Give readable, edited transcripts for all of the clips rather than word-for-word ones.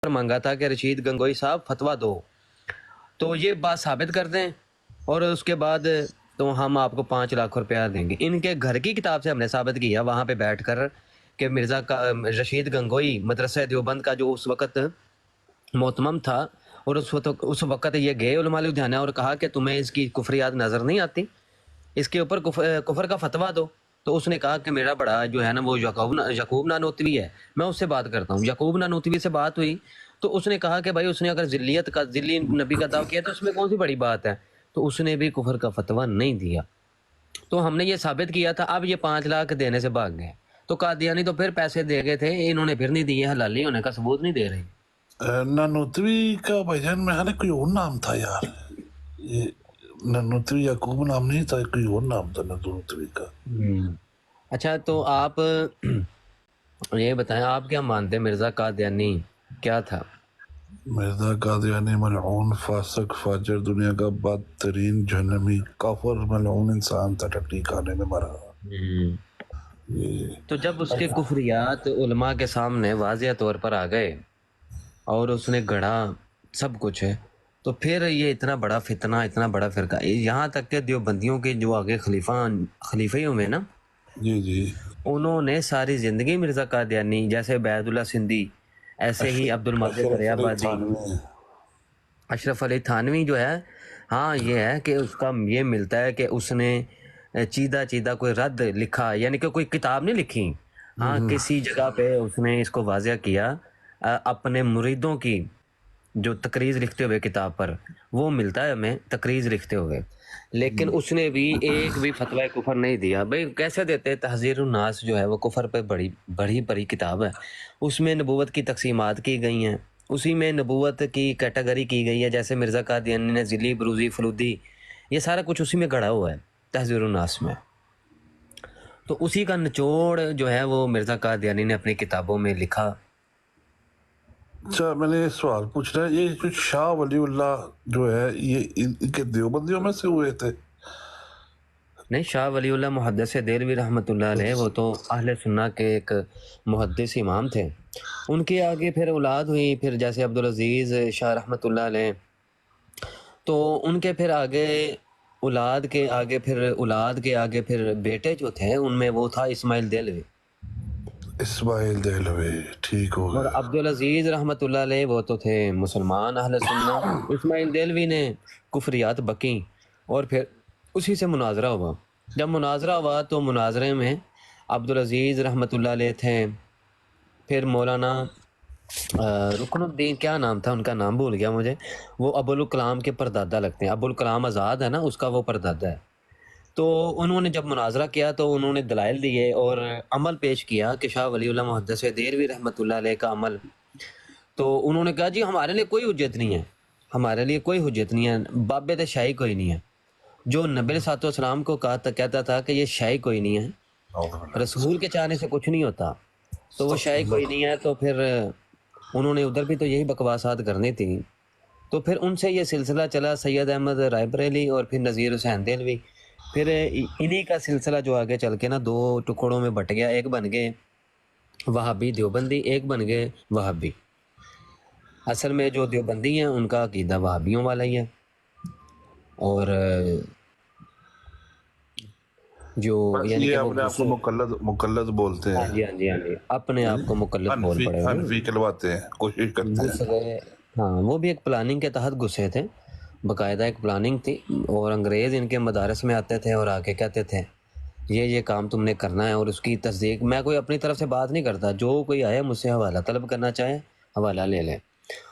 مانگا تھا کہ رشید گنگوئی صاحب فتویٰ دو، تو یہ بات ثابت کر دیں اور اس کے بعد تو ہم آپ کو 5 لاکھ روپیہ دیں گے۔ ان کے گھر کی کتاب سے ہم نے ثابت کیا وہاں پہ بیٹھ کر کہ مرزا کا رشید گنگوئی مدرسہ دیوبند کا جو اس وقت محتمم تھا، اور اس وقت یہ گئے علماء لدھیانہ اور کہا کہ تمہیں اس کی کفریات نظر نہیں آتی، اس کے اوپر کفر کا فتویٰ دو۔ تو اس نے کہا کہ میرا بڑا جو ہے نا وہ یعقوب نانوتوی ہے، میں اس سے بات کرتا ہوں۔ یعقوب نانوتوی سے بات ہوئی تو اس نے کہا کہ بھائی اس نے اگر ذلی نبی کا دعویٰ کیا تو اس میں کون سی بڑی بات ہے، تو اس نے بھی کفر کا فتویٰ نہیں دیا۔ تو ہم نے یہ ثابت کیا تھا۔ اب یہ 5 لاکھ دینے سے بھاگ گئے، تو قادیانی تو پھر پیسے دے گئے تھے، انہوں نے پھر نہیں دیے، حلالی ہونے کا ثبوت نہیں دے رہے۔ نانوتوی کا بھائی جان میں نے کوئی اور نام تھا یار، یہ نانوتوی یعقوب نام نہیں تھا، کوئی اور نام تھا نانوتوی کا۔ اچھا تو آپ یہ بتائیں آپ کیا مانتے ہیں مرزا قادیانی کیا تھا؟ مرزا قادیانی ملعون، فاسق، فاجر، دنیا کا بدترین جہنمی کافر ملعون انسان تھا، ٹٹی کھانے میں مرا۔ تو جب اس کے کفریات علماء کے سامنے واضح طور پر آ گئے اور اس نے گڑھا سب کچھ ہے، تو پھر یہ اتنا بڑا فتنہ، اتنا بڑا فرقہ، یہاں تک کہ دیوبندیوں کے جو آگے خلیفے ہوئے نا، جی انہوں نے ساری زندگی مرزا قادیانی، جیسے عبید اللہ سندھی، ایسے ہی عبد الماجد دریابادی، اشرف علی تھانوی جو ہے، ہاں یہ ہے کہ اس کا یہ ملتا ہے کہ اس نے چیدہ کوئی رد لکھا، یعنی کہ کوئی کتاب نہیں لکھی، ہاں کسی جگہ پہ اس نے اس کو واضح کیا اپنے مریدوں کی جو تقریر لکھتے ہوئے کتاب پر، وہ ملتا ہے ہمیں تقریر لکھتے ہوئے، لیکن اس نے بھی ایک بھی فتویٰ کفر نہیں دیا۔ بھئی کیسے دیتے؟ تحذیر الناس جو ہے وہ کفر پہ بڑی کتاب ہے، اس میں نبوت کی تقسیمات کی گئی ہیں، اسی میں نبوت کی کیٹیگری کی گئی ہے، جیسے مرزا قادیانی نے ذلی، بروزی، فلودی، یہ سارا کچھ اسی میں گڑھا ہوا ہے تحذیر الناس میں۔ تو اسی کا نچوڑ جو ہے وہ مرزا قادیانی نے اپنی کتابوں میں لکھا۔ اچھا میں نے یہ سوال پوچھنا ہے، یہ جو شاہ ولی اللہ جو ہے یہ ان کے دیوبندیوں میں سے ہوئے تھے؟ نہیں، شاہ ولی اللہ محدث دہلوی رحمۃ اللہ علیہ وہ تو اہل سنہ کے ایک محدث امام تھے، ان کے آگے پھر اولاد ہوئی، پھر جیسے عبدالعزیز شاہ رحمۃ اللہ علیہ، تو ان کے پھر آگے اولاد کے آگے پھر بیٹے جو تھے ان میں وہ تھا اسماعیل دہلوی، اسماعیل دہلوی، ٹھیک ہو اور گیا۔ عبدالعزیز رحمۃ اللہ علیہ وہ تو تھے مسلمان اہل سنہ۔ اسماعیل دہلوی نے کفریات بکیں اور پھر اسی سے مناظرہ ہوا۔ جب مناظرہ ہوا تو مناظرے میں عبدالعزیز رحمۃ اللہ علیہ تھے، پھر مولانا رکن الدین، کیا نام تھا ان کا، نام بھول گیا مجھے، وہ ابوالکلام کے پردادا لگتے ہیں، ابوالکلام آزاد ہے نا اس کا وہ پردادا ہے۔ تو انہوں نے جب مناظرہ کیا تو انہوں نے دلائل دیے اور عمل پیش کیا کہ شاہ ولی اللہ محدث دہلوی رحمۃ اللہ علیہ کا عمل، تو انہوں نے کہا جی ہمارے لیے کوئی حجت نہیں ہے، ہمارے لیے کوئی حجت نہیں ہے، بابت شاہی کوئی نہیں ہے۔ جو نبی علیہ الصلوۃ والسلام کو کہتا تھا کہ یہ شاہی کوئی نہیں ہے، رسول کے چاہنے سے کچھ نہیں ہوتا، تو وہ شاہی کوئی نہیں ہے، تو پھر انہوں نے ادھر بھی تو یہی بکواسات کرنی تھی۔ تو پھر ان سے یہ سلسلہ چلا، سید احمد رائے بریلی اور پھر نذیر حسین دہلوی، پھر انہی کا سلسلہ جو آگے چل کے نا 2 ٹکڑوں میں بٹ گیا، ایک بن گئے وہابی دیوبندی، ایک بن گئے وہابی۔ اصل میں جو دیوبندی ہیں ان کا عقیدہ وہابیوں والا ہی ہے، اور جو یعنی یہ کہ وہ اپنے آپ کو مقلد بولتے ہاں ہیں، جی آپ اپنے آپ کو مقلد بول پڑے ہوئے، حنفی کہلواتے ہیں، کوشش کرتے گھس ہیں۔ گئے۔ ہاں وہ بھی ایک پلاننگ کے تحت گھسے تھے، باقاعدہ ایک پلاننگ تھی، اور انگریز ان کے مدارس میں آتے تھے اور آ کے کہتے تھے یہ کام تم نے کرنا ہے، اور اس کی تصدیق میں کوئی اپنی طرف سے بات نہیں کرتا، جو کوئی آئے مجھ سے حوالہ طلب کرنا چاہے حوالہ لے لے۔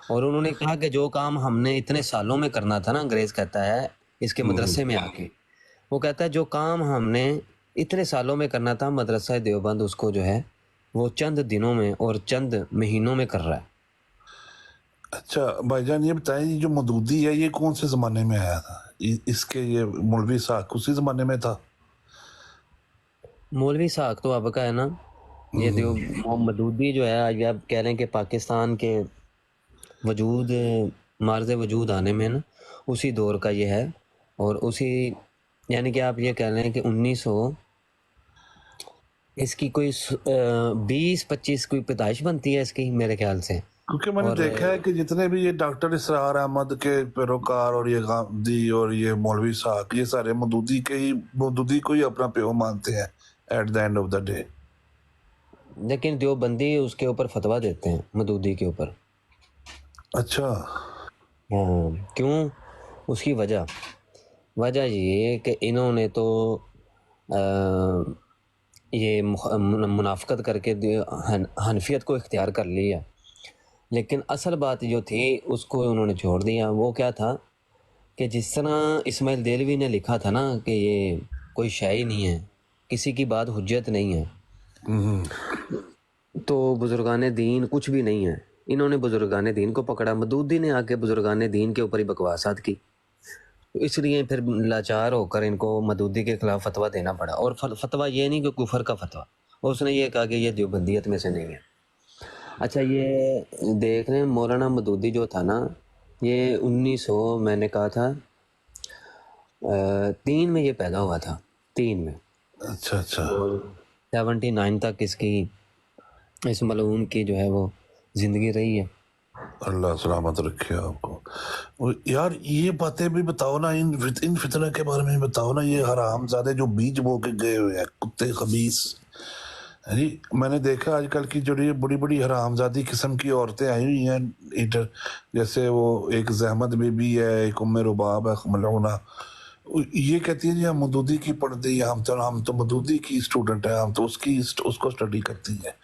اور انہوں نے کہا کہ جو کام ہم نے اتنے سالوں میں کرنا تھا نا، انگریز کہتا ہے اس کے مدرسے میں آ کے، وہ کہتا ہے جو کام ہم نے اتنے سالوں میں کرنا تھا، مدرسہ دیوبند اس کو جو ہے وہ چند دنوں میں اور چند مہینوں میں کر رہا ہے۔ اچھا بھائی جان یہ بتائیں، یہ جو مودودی ہے یہ کون سے زمانے میں آیا تھا؟ اس کے یہ مولوی ساکھ اسی زمانے میں تھا؟ مولوی ساکھ تو اب کا ہے نا، یہ مودودی جو ہے آج آپ کہہ رہے ہیں کہ پاکستان کے وجود معرض وجود آنے میں نا اسی دور کا یہ ہے، اور اسی یعنی کہ آپ یہ کہہ رہے ہیں کہ 1900 اس کی کوئی 20-25 کوئی پیدائش بنتی ہے اس کی میرے خیال سے۔ क्योंकि मैंने देखा है कि जितने भी ये डॉक्टर इसरार अहमद के पैरोकार और ये गांधी और ये मौलवी साहब, ये सारे मदूदी को ही अपना प्यो मानते हैं at the end of the day. लेकिन देवबंदी उसके ऊपर फतवा देते हैं मदूदी के ऊपर। अच्छा, हाँ, क्यों? उसकी वजह ये कि इन्होंने तो ये मुनाफकत करके हनफियत को इख्तियार कर लिया, लेकिन असल बात जो थी उसको उन्होंने छोड़ दिया। वो क्या था कि जिस तरह इस्माइल देलवी ने लिखा था ना कि ये कोई शाही नहीं है, किसी की बात हुज्जत नहीं है, तो बुजुर्गान दीन कुछ भी नहीं है। इन्होंने बुजुर्गान दीन को पकड़ा, मदूदी ने आके बुजुर्गान दीन के ऊपर ही बकवासात की, तो इसलिए फिर लाचार होकर इनको मदूदी के खिलाफ फतवा देना पड़ा। और फतवा ये नहीं कि कुफर का फतवा, उसने ये कहा कि ये देवबंदियत में से नहीं है। अच्छा, ये देख रहे हैं मौलाना मदूदी जो था ना, ये 1900 मैंने कहा था 3 में ये पैदा हुआ था, 3 में। अच्छा अच्छा, 79 तक इसकी इस मलूम की जो है वो ज़िंदगी रही है। अल्लाह सलामत रखे आपको। और यार ये बातें भी बताओ ना, इन फितना के बारे में बताओ ना। ये हरामजादे जो बीज बो के गए हुए हैं, कुत्ते खबीस है जी। मैंने देखा आजकल की जो ये बड़ी बड़ी हरामजादी किस्म की औरतें आई हुई हैं इधर, जैसे वो एक जहमत बीबी है, एक उम्मे रुबाब है मलौना। ये कहती है जी हम मदूदी की पढ़ते हैं, हम तो मदूदी की स्टूडेंट है, हम तो उसको स्टडी करती है,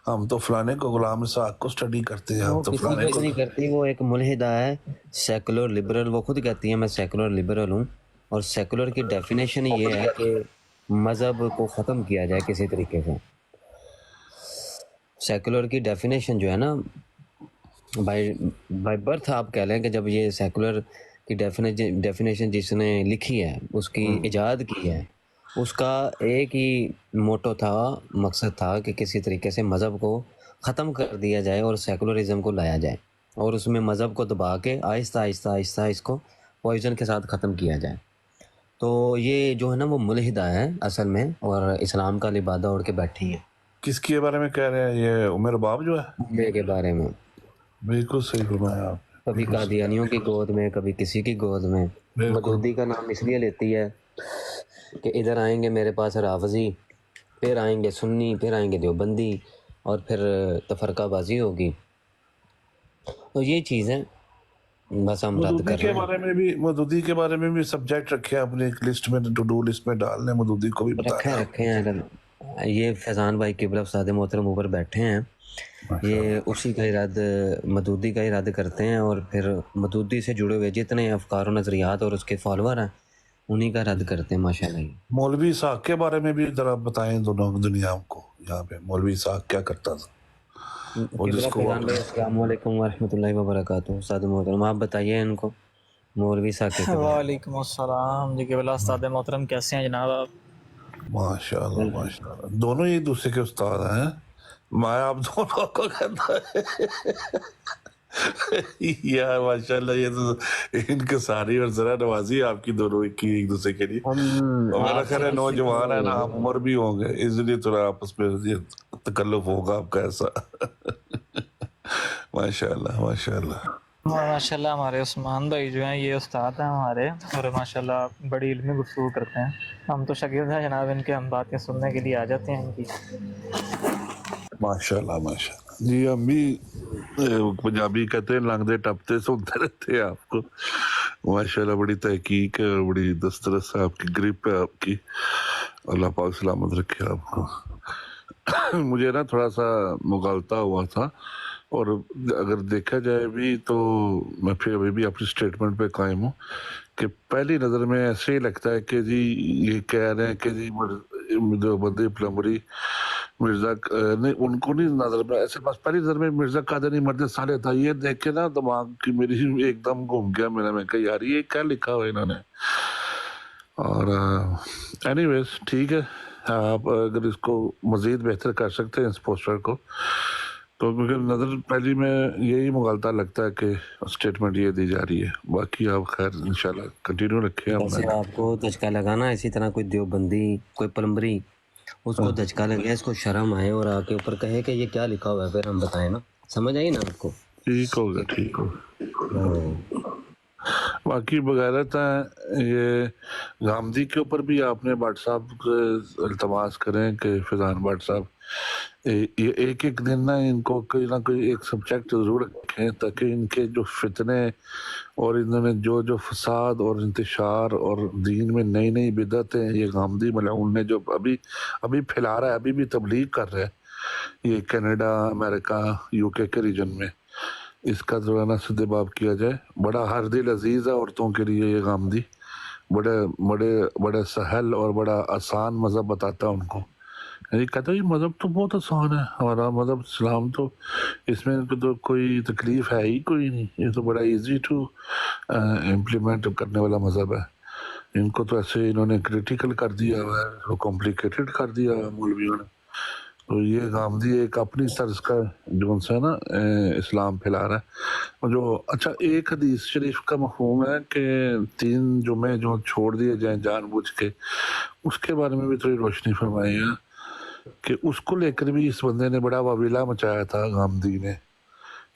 हम तो फलाने को गुलाम साहब को स्टडी करते हैं, हम वो तो किसी फलाने को को। नहीं करती, वो एक मुल्हिदा है, सेकुलर लिबरल। वो खुद कहती है मैं सेकुलर लिबरल हूँ, और सेकुलर की डेफिनेशन ये है कि मज़हब को ख़त्म किया जाए किसी तरीके से। सेकुलर की डेफिनेशन जो है ना, बाय बर्थ आप कह लें कि जब ये सेकुलर की डेफिनेशन जिसने लिखी है, उसकी इजाद की है, उसका एक ही मोटो था, मकसद था कि किसी तरीके से मज़हब को ख़त्म कर दिया जाए और सेकुलरिज्म को लाया जाए, और उसमें मज़हब को दबा के आहिस्ता आहिस्ता आहिस्ता इसको पॉइजन के साथ ख़त्म किया जाए। तो ये जो है ना वो मुल्हिदा है असल में, और इस्लाम का लिबादा ओढ़ के बैठी है। किसके बारे में कह रहे हैं? ये उमर बाब जो है, उम्मे के बारे में। बिल्कुल सही फरमाया आप। कभी कादियानियों की गोद में, कभी किसी की गोद में। बिल्कुल। मदूदी का नाम इसलिए लेती है कि इधर आएंगे मेरे पास रावजी, फिर आएंगे सुन्नी, फिर आएंगे देवबंदी, और फिर तफरकाबाजी होगी। तो ये चीज़ है, बस हम रद्द कर रहे हैं। मदूदी के बारे में भी सब्जेक्ट रखे हैं अपने एक लिस्ट में, टू डू लिस्ट में डालने, मदूदी को भी बताना। रखे हैं। ये फैज़ान भाई किबला उस्ताद मोहतरम ऊपर बैठे हैं, ये उसी का ही रद्द, मदूदी का ही रद्द करते हैं, और फिर मदूदी से जुड़े हुए जितने अफकार नज़रियात और उसके फॉलोअर हैं उन्हीं का रद्द करते हैं माशाल्लाह। मौलवी साहब के बारे में भी जरा बताएं दोनों दुनिया को, यहाँ पे मौलवी साहब क्या करता था? अस्सलाम वालेकुम वरहमतुल्लाहि वबरकातुहू। उस्ताद मोहतरम आप बताइए इनको, मौलवी साहब के। वालेकुम अस्सलाम जी, किबला उस्ताद मोहतरम कैसे हैं जनाब आप? माशाल्लाह माशाल्लाह, दोनों ही दूसरे के उस्ताद हैं। मैं आप दोनों को कहता है यार माशाल्लाह, ये तो इनके सारी और जरा नवाजी आपकी दोनों की एक दूसरे के लिए। मेरा ख्याल है नौजवान है ना, आप उम्र भी होंगे, इसलिए थोड़ा आपस में ये तकल्लुफ होगा आपका ऐसा। माशाल्लाह माशाल्लाह माशाल्लाह हमारे उस्मान भाई जो हैं ये उस्ताद हैं हमारे, और माशाल्लाह बड़ी इल्मी गुफ्तगू करते हैं। हम तो शागिर्द हैं जनाब इनके, हम बातें सुनने के लिए आ जाते हैं इनकी। माशाल्लाह माशाल्लाह जी। हम भी पंजाबी कहते हैं लंघते टपते सुनते रहते हैं आपको। माशाल्लाह बड़ी तहकीक है और बड़ी दस्तरस है आपकी, ग्रिप है आपकी। अल्लाह पाक सलामत रखे आपको। मुझे ना थोड़ा सा मुगालता हुआ था, और अगर देखा जाए भी तो मैं फिर अभी भी अपनी स्टेटमेंट पे कायम हूँ कि पहली नज़र में ऐसे ही लगता है कि जी ये कह रहे हैं कि जी देवबंदी प्लम्बरी मिर्जा नहीं, उनको नहीं नजर में ऐसे, बस पहली नजर में मिर्जा कादरी मर्द साले था। ये देख के ना दिमाग की मेरी एकदम घूम गया मेरा। मैं कहा यार ये क्या लिखा हुआ इन्होंने। और एनीवेज ठीक है, आप अगर इसको मजीद बेहतर कर सकते हैं इस पोस्टर को, तो क्योंकि नज़र पहली में यही मुगालता लगता है कि स्टेटमेंट ये दी जा रही है। बाकी आप खैर इंशाल्लाह कंटिन्यू रखें अपना। आपको धचका लगाना इसी तरह, कोई देवबंदी कोई प्लम्बरी उसको धचका लगे, इसको शर्म आए और आके ऊपर कहे कि ये क्या लिखा हुआ है, फिर हम बताएं ना। समझ आई ना आपको? ठीक होगा, ठीक होगा। बाकी बगैरत है ये गामदी के ऊपर भी आपने भट्ट साहब को इल्तमास करें कि फैजान भट्ट साहब ये एक एक दिन ना इनको कोई ना कोई एक सब्जेक्ट जरूर रखें ताकि इनके जो फितने और इन्होंने जो जो फसाद और इंतशार और दीन में नई नई बिदतें ये गामदी मलऊन ने जो अभी अभी फैला रहा है, अभी भी तबलीग कर रहा है ये कनाडा, अमेरिका, यूके के रीजन में, इसका जो है ना सद्देबाब किया जाए। बड़ा हर दिल अजीज है औरतों के लिए ये गामदी, बड़े बड़े बड़े सहल और बड़ा आसान मज़हब बताता है उनको। ये कहता है ये मज़हब तो बहुत आसान है, हमारा मज़हब इस्लाम तो इसमें तो कोई तकलीफ है ही कोई नहीं, ये तो बड़ा इजी टू इम्प्लीमेंट करने वाला मज़हब है। इनको तो ऐसे इन्होंने क्रिटिकल कर दिया हुआ है, कॉम्प्लिकेटेड कर दिया है मौलवियों ने। तो ये गामदी एक अपनी तर्ज का जो है ना इस्लाम फैला रहा है। और जो अच्छा एक हदीस शरीफ का मफहूम है कि 3 जुमे जो छोड़ दिए जाए जानबूझ के, उसके बारे में भी थोड़ी रोशनी फरमाई है कि उसको लेकर भी इस बंदे ने बड़ा वाविला मचाया था गामदी ने।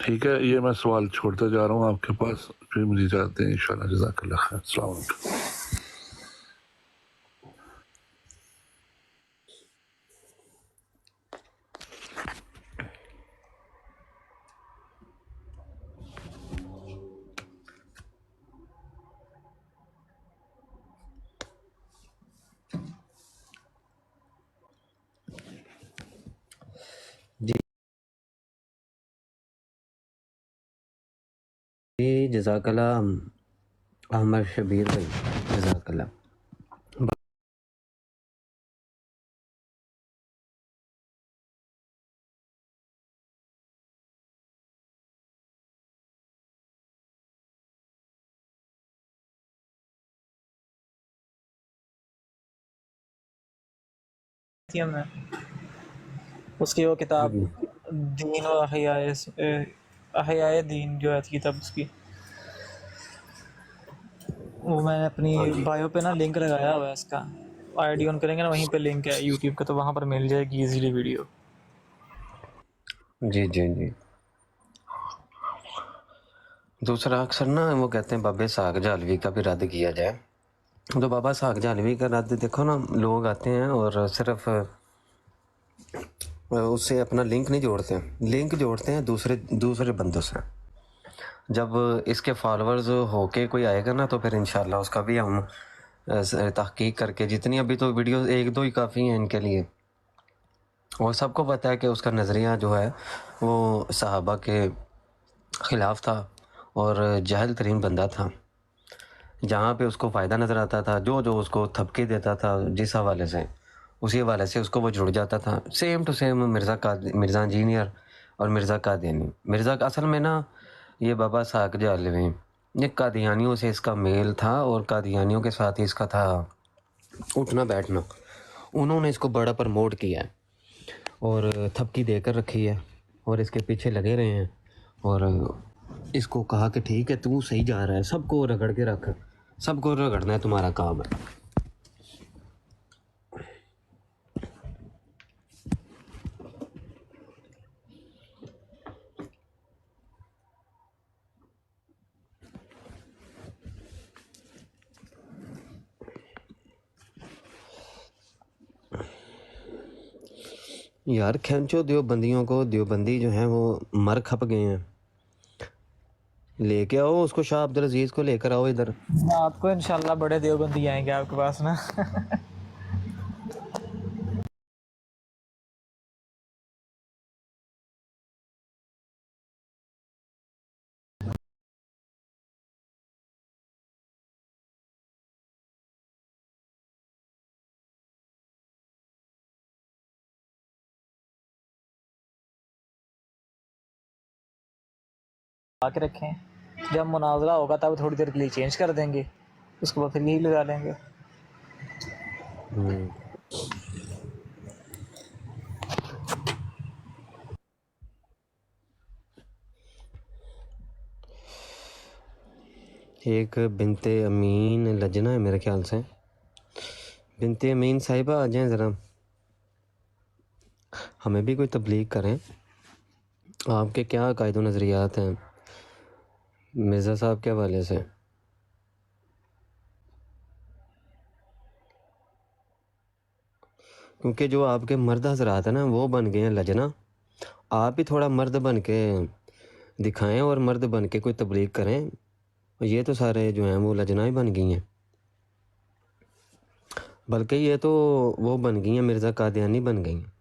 ठीक है, ये मैं सवाल छोड़ते जा रहा हूँ आपके पास, फिर मुझे जाते हैं इंशाल्लाह। जज़ाकल्लाह खैर। अस्सलाम वालेकुम। जी जज़ाकल्लाह अहमद शबीर भाई, जज़ाकल्लाह। थी हमने उसकी वो किताब दीन और अहियाए दीन जो है किताब उसकी, वो मैंने अपनी बायो पे ना लिंक लगाया हुआ है, इसका आईडी ऑन करेंगे ना वहीं पे लिंक है यूट्यूब का, तो वहाँ पर मिल जाएगी इजीली वीडियो। जी जी जी। दूसरा अक्सर ना वो कहते हैं बाबे साग जालवी का भी रद्द किया जाए। तो बाबा साग जालवी का रद्द देखो ना, लोग आते हैं और सिर्फ उससे अपना लिंक नहीं जोड़ते, लिंक जोड़ते हैं दूसरे बंदों से। जब इसके फॉलोअर्स होके कोई आएगा ना तो फिर इंशाल्लाह उसका भी हम तहकीक करके, जितनी अभी तो वीडियो 1-2 ही काफ़ी हैं इनके लिए, और सबको पता है कि उसका नज़रिया जो है वो सहाबा के ख़िलाफ़ था और जाहिल तरीन बंदा था। जहाँ पे उसको फ़ायदा नज़र आता था, जो उसको थपके देता था जिस हवाले से, उसी हवाले से उसको वो जुड़ जाता था। Same to same Mirza engineer और मिर्ज़ा कादियानी। मिर्ज़ा असल में ना ये बाबा साग जालवी, ये कादियानियों से इसका मेल था और कादियानियों के साथ ही इसका था उठना बैठना। उन्होंने इसको बड़ा प्रमोट किया है और थपकी देकर रखी है और इसके पीछे लगे रहे हैं और इसको कहा कि ठीक है तू सही जा रहा है, सबको रगड़ के रख, सबको रगड़ना है तुम्हारा काम है। यार खैंचो देवबंदियों को, देवबंदी जो हैं वो मर खप गए हैं। लेके आओ उसको, शाह अब्दुल अजीज को लेकर आओ इधर। आपको इंशाल्लाह बड़े देवबंदी आएंगे आपके पास ना। आके रखें, जब मुनाजरा होगा तब थोड़ी देर के लिए चेंज कर देंगे, उसके बाद फिर यही लगा लेंगे। एक बिनते अमीन लजना है मेरे ख्याल से। बिनते अमीन साहिबा आ जाएं ज़रा, हमें भी कोई तबलीग करें। آپ کے کیا عقائد و نظریات ہیں مرزا صاحب کے حوالے سے؟ کیونکہ جو آپ کے مرد حضرات ہیں نا وہ بن گئے ہیں لجنا. آپ بھی تھوڑا مرد بن کے دکھائیں اور مرد بن کے کوئی تبلیغ کریں. یہ تو سارے جو ہیں وہ لجنا ہی بن گئی ہیں، بلکہ یہ تو وہ بن گئی ہیں، مرزا قادیانی بن گئی ہیں.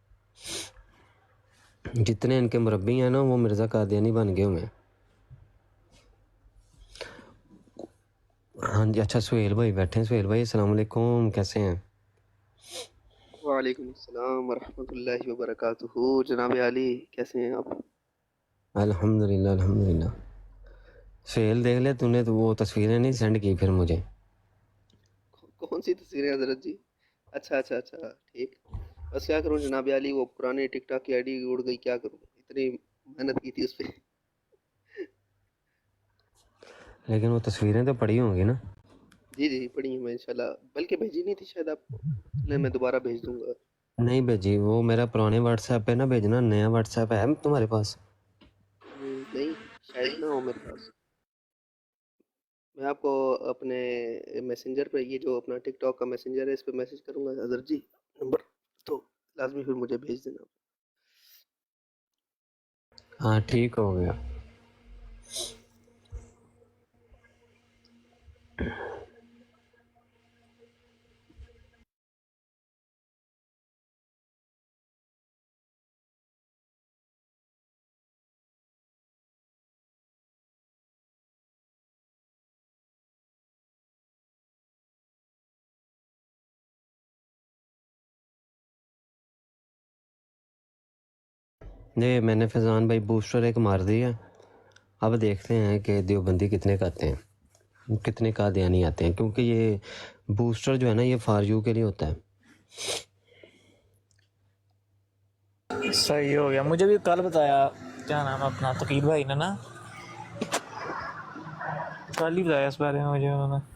جتنے ان کے مربی ہیں نا وہ مرزا قادیانی بن گئے ہوئے ہیں. ہاں جی، اچھا سہیل بھائی بیٹھے ہیں. سہیل بھائی السلام علیکم، کیسے ہیں؟ وعلیکم السلام ورحمۃ اللہ وبرکاتہ. جناب علی کیسے ہیں آپ؟ الحمدللہ الحمدللہ. سہیل دیکھ لے تو نے تو وہ تصویریں نہیں سینڈ کی پھر مجھے. کون سی تصویریں حضرت جی؟ اچھا ٹھیک. بس کیا کروں جناب علی، وہ پرانے ٹک ٹاک کی آئی ڈی اڑ گئی، کیا کروں، اتنی محنت کی تھی اس پہ. لیکن وہ تصویریں تو پڑی ہوں گی نا؟ جی پڑھی ہیں میں انشاءاللہ، بلکہ بھیجی نہیں تھی شاید آپ کو. چلیں میں دوبارہ بھیج دوں گا. نہیں بھیجی، وہ میرا پرانے واٹس ایپ پہ نہ بھیجنا، نیا واٹس ایپ ہے تمہارے پاس؟ نہیں شاید نہ ہو میرے پاس. میں آپ کو اپنے میسنجر پہ، یہ جو اپنا ٹک ٹاک کا میسنجر ہے اس پہ میسج کروں گا حضرت جی نمبر، تو لازمی پھر مجھے بھیج دینا. ہاں ٹھیک ہو گیا. نہیں میں نے فیضان بھائی بوسٹر ایک مار دیا. اب دیکھتے ہیں کہ دیوبندی کتنے کا آتے ہیں، کتنے قادیانی آتے ہیں، کیونکہ یہ بوسٹر جو ہے نا یہ فار یو کے لیے ہوتا ہے. صحیح ہو گیا. مجھے بھی کل بتایا، کیا نام ہے اپنا، تقیر بھائی نے نا کل ہی بتایا اس بارے میں مجھے انہوں نے.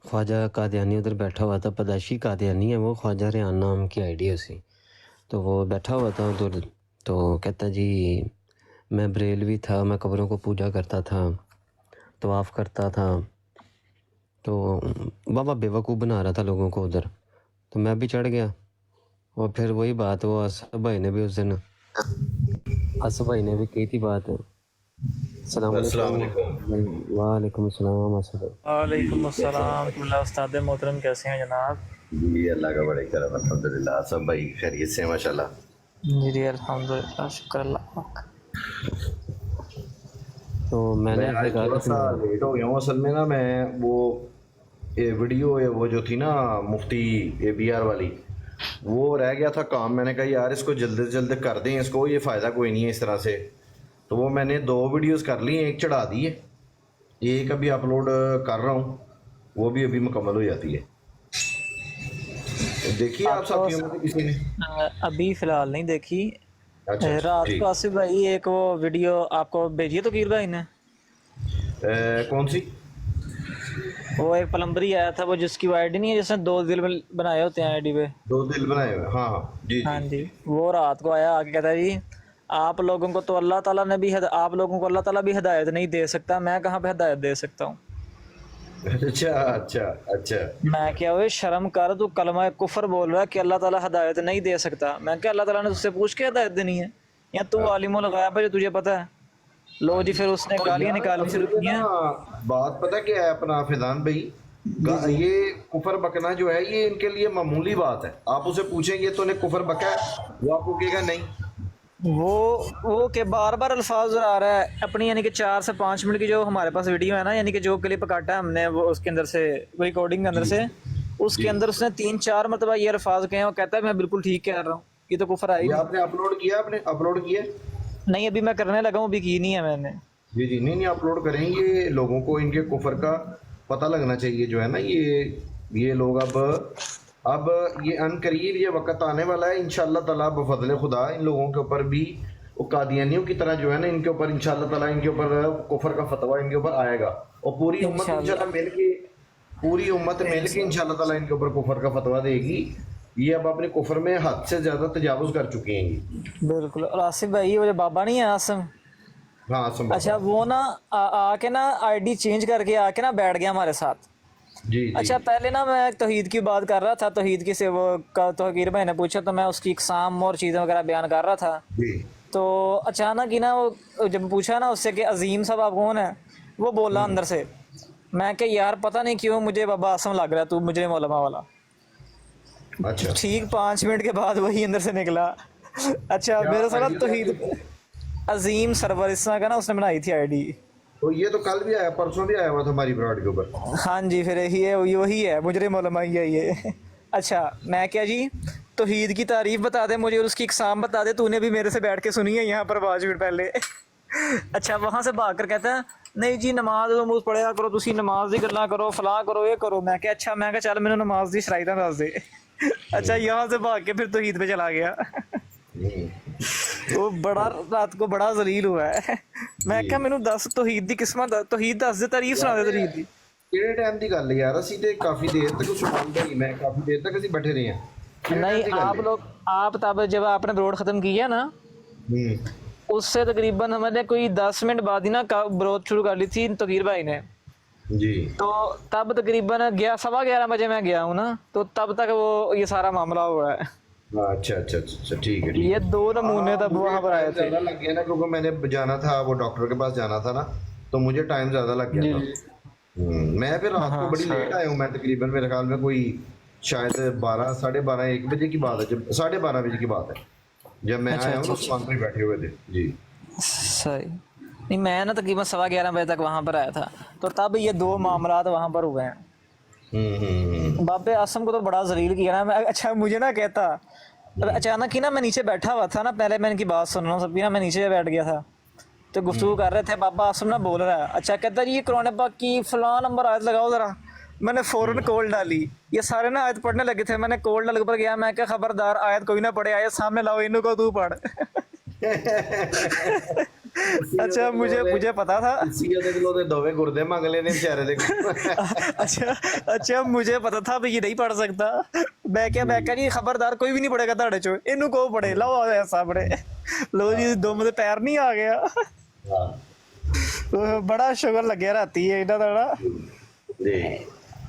خواجہ قادیانی ادھر بیٹھا ہوا تھا، پداشی قادیانی ہے وہ، خواجہ ریان نام کی آئی ڈی ہے اسی. تو وہ بیٹھا ہوا تھا ادھر، تو کہتا جی میں بریلوی تھا، میں قبروں کو پوجا کرتا تھا، طواف کرتا تھا. تو بابا بیوقوف بنا رہا تھا لوگوں کو ادھر. تو میں بھی چڑھ گیا، اور پھر وہی بات وہ اسد بھائی نے بھی اس دن، اسد بھائی نے بھی کی تھی بات. السلام السلام علیکم. علیکم. وعلیکم السلام اسد بھائی. وعلیکم السلام اللہ. استاد محترم کیسے ہیں جناب؟ جی اللہ کا بڑے کرم، الحمدللہ. سب بھائی خیریت سے ہیں ماشاء اللہ. جی الحمدللہ، شکر اللہ کا. تو میں نے میں ایسے آج کہا تھوڑا کہ سا لیٹ ہو گیا ہوں، اصل میں نا میں وہ ویڈیو وہ جو تھی نا مفتی اے بی آر والی، وہ رہ گیا تھا کام. میں نے کہا یار اس کو جلد سے جلد کر دیں، اس کو یہ فائدہ کوئی نہیں ہے اس طرح سے. تو وہ میں نے 2 ویڈیوز کر لی ہیں، ایک چڑھا دی ہے، ایک ابھی اپلوڈ کر رہا ہوں، وہ بھی ابھی مکمل ہو جاتی ہے. دیکھیے آپ آپ کو ساتھیوں میں سے کسی نے؟ ابھی فی الحال نہیں دیکھی. اچھا رات ٹھیک. کو آصف بھائی ایک وہ ویڈیو آپ کو بھیجی تو کیر بھائی نے، کون سی؟ وہ ایک پلمبری آیا تھا وہ، جس کی وہ آئی ڈی نہیں ہے جس نے 2 دل بنائے ہوتے ہیں آئی ڈی پہ. 2 دل بنائے ہوئے، ہاں جی ہاں جی، وہ رات کو آیا آگے کہتا ہے جی آپ لوگوں کو تو اللہ تعالیٰ نے بھی آپ لوگوں کو اللہ تعالیٰ بھی ہدایت نہیں دے سکتا، میں کہاں پہ ہدایت دے سکتا ہوں. اچھا. میں کیا ہوئے شرم کر، تو کلمہ کفر بول رہا ہے کہ اللہ تعالیٰ ہدایت نہیں دے سکتا. میں کیا اللہ تعالیٰ نے تجھ سے پوچھ کے ہدایت دینی ہے، یا تو عالم الغیب ہے جو تجھے پتہ ہے. لو جی پھر اس نے تو گالیاں یار نکالنی اصل شروع میں کی نا ہیں. بات پتہ کیا ہے اپنا فیضان بھائی، جی جی یہ کفر بکنا جو ہے یہ ان کے لیے معمولی بات ہے. آپ اسے پوچھیں گے تو نے کفر بکا ہے، وہ آپ کو کہے گا نہیں. وہ کہ بار بار الفاظ آ رہا ہے اپنی، یعنی کہ 4 سے 5 منٹ کی جو ہمارے پاس ویڈیو ہے نا، یعنی کہ جو کلپ کاٹا ہے ہم نے وہ اس کے اندر سے، وہ ریکارڈنگ کے اندر جی سے، اس کے جی اندر اس نے 3-4 مرتبہ یہ الفاظ کہے ہیں. وہ کہتا ہے میں بالکل ٹھیک کہہ رہا ہوں، یہ تو کفر آئی یہ نہیں. آپ نے اپلوڈ کیا؟ آپ نے اپلوڈ کیا؟ نہیں ابھی میں کرنے لگا ہوں، ابھی کی نہیں ہے میں نے. جی نہیں اپلوڈ کریں، یہ لوگوں کو ان کے کفر کا پتہ لگنا چاہیے جو ہے نا. یہ لوگ اب یہ ان قریب یہ وقت آنے والا ہے انشاءاللہ تعالیٰ بفضل خدا ان لوگوں کے اوپر بھی वो कादियानियों की तरह जो है ना इनके ऊपर इंशाल्लाह ताला इनके ऊपर कुफर का फतवा इनके ऊपर आएगा, और पूरी उम्मत इंशाल्लाह मिल के इंशाल्लाह ताला इनके ऊपर कुफर का फतवा देगी। ये अब अपने कुफर में हद से ज्यादा तजावुज कर चुके हैं ये। बिल्कुल। और आसिफ भाई वो जो बाबा नहीं है आसिम, हाँ संभव। अच्छा वो ना आके ना आईडी चेंज करके आके ना बैठ गया हमारे साथ। जी जी। अच्छा पहले ना मैं तौहीद की बात कर रहा था, तौहीद की से वो तौहीर भाई ने पूछा तो मैं उसकी इकसाम और चीज़ें वगैरह बयान कर रहा था। जी तो अचानक ही ना वो जब पूछा ना उससे कि अजीम साहब आप कौन है, वो बोला अंदर से, मैं कि यार पता नहीं क्यों मुझे बाबा आसम लग रहा है, तू मुझे मौलमा वाला। अच्छा ठीक 5 मिनट के बाद वही अंदर से निकला। अच्छा मेरे साथ तौहीद अजीम सरवर इस तरह का ना उसने बनाई थी आईडी। तो ये तो कल भी आया, परसों भी आया हुआ था हमारी ब्रॉड के ऊपर। हाँ जी फिर यही है, वही है मुजरे मौलमा ही है ये। अच्छा मैं क्या जी, तौहीद की तारीफ बता दे मुझे और उसकी इकसाम बता दे, तूने भी मेरे से बैठ के सुनी है यहाँ पर 5 मिनट पहले। अच्छा वहाँ से भाग कर कहता है नहीं जी नमाज तो मुझ पढ़िया करो, तुसी नमाज दी गल्लां करो, फलाह करो, ये करो। मैं क्या अच्छा, मैं क्या चल मैंने नमाज दी शराइतां दस दे। अच्छा यहाँ से भाग के फिर तौहीद पे चला गया। वो बड़ा रात को बड़ा जलील हुआ है। मैं क्या मैनू दस तौहीद दी किस्मत, तौहीद दस दे, तारीफ सुना दे तौहीद दी। ਕਿਹੜੇ ਟਾਈਮ ਦੀ ਗੱਲ ਯਾਰ, ਅਸੀਂ ਤੇ ਕਾਫੀ ਦੇਰ ਤੱਕ ਸੁਣਾਉਂਦੇ ਹੀ, ਮੈਂ ਕਾਫੀ ਦੇਰ ਤੱਕ ਅਸੀਂ ਬੈਠੇ ਰਹੇ ਹਾਂ। नहीं आप लोग आप तब जब आपने ब्रोड खत्म किया ना उससे तकरीबन हमने कोई 10 मिनट बाद ही ना ब्रोड शुरू कर ली थी तौहीर भाई ने। जी तो तब तकरीबन 11:15 बजे मैं गया हूँ ना, तो तब तक वो ये सारा मामला हुआ है। अच्छा अच्छा अच्छा ठीक है ठीक ये 2 नमूने तब वहाँ पर आए थे। ज्यादा लग गया ना, क्योंकि मैंने जाना था वो डॉक्टर के पास जाना था ना, तो मुझे टाइम ज्यादा लग गया था। मैं फिर रात को बड़ी लेट आया हूँ, मैं तकरीबन मेरे ख्याल में कोई शायद 12, 12:30, 1 बजे की बात है, जब 12:30 बजे की बात है जब मैं आया हूँ, उस वक्त पे बैठे हुए थे। जी सही। नहीं मैं ना तकरीबन 11:15 बजे तक वहाँ पर आया था, तो तब ये 2 मामलात वहाँ पर हुए हैं। बाबे आसम को तो बड़ा जलील किया ना। मैं अच्छा मुझे ना कहता अचानक ही ना, मैं नीचे बैठा हुआ था ना, पहले मैं इनकी बात सुन रहा हूँ सबकी ना, मैं नीचे बैठ गया था तो गुफ्तगू कर रहे थे, बाबा आसम ना बोल रहा है। अच्छा कहता ये कुरान पाक की फलां नंबर आयत लगाओ जरा। मैंने फौरन कॉल डाली, ये सारे ना आयत पढ़ने लगे थे, मैंने कॉल डाल पर गया, मैं क्या खबरदार आयत कोई ना पढ़े, आयत सामने लाओ, इन्हों को तू पढ़। अच्छा मुझे पता था। दोवे गुर्दे मांग लेने बेचारे दे। अच्छा मुझे पता था भाई ये नहीं पढ़ सकता। मैं क्या जी खबरदार कोई भी नहीं पढ़ेगा ताड़े चो, इनू को पढ़े लाओ ऐसा पढ़े। लो जी दो मुझे पैर नहीं आ गया। बड़ा शुगर लगे राती है इन्हां दा ना। ਜੀ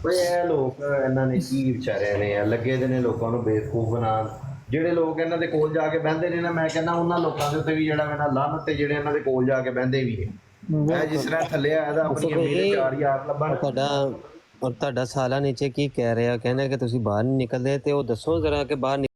ਓਏ ਇਹ ਲੋਕ ਇਹਨਾਂ ਨੇ ਕੀ ਵਿਚਾਰਿਆਂ ਨੇ ਲੱਗੇ ਦੇ ਨੇ ਲੋਕਾਂ ਨੂੰ ਬੇਵਕੂਫ ਬਣਾਉਣ। ਜਿਹੜੇ ਲੋਕ ਇਹਨਾਂ ਦੇ ਕੋਲ ਜਾ ਕੇ ਬਹਿੰਦੇ ਨੇ ਨਾ, ਮੈਂ ਕਹਿੰਦਾ ਉਹਨਾਂ ਲੋਕਾਂ ਦੇ ਉੱਤੇ ਵੀ ਜਿਹੜਾ ਮੈਂ ਲਾਨਤ ਤੇ ਜਿਹੜੇ ਇਹਨਾਂ ਦੇ ਕੋਲ ਜਾ ਕੇ ਬਹਿੰਦੇ ਵੀ ਨੇ। ਮੈਂ ਜਿਸ ਤਰ੍ਹਾਂ ਥੱਲੇ ਆਇਆ ਤਾਂ ਆਪਣੀ ਅਮੀ ਦੇ 4 ਯਾਰ ਲੱਭਣ। ਤੁਹਾਡਾ ਸਾਲਾ ਨੀਚੇ ਕੀ ਕਹਿ ਰਿਹਾ, ਕਹਿੰਦਾ ਕਿ ਤੁਸੀਂ ਬਾਹਰ ਨਹੀਂ ਨਿਕਲਦੇ, ਤੇ ਉਹ ਦੱਸੋ ਜ਼ਰਾ ਕਿ ਬਾਹਰ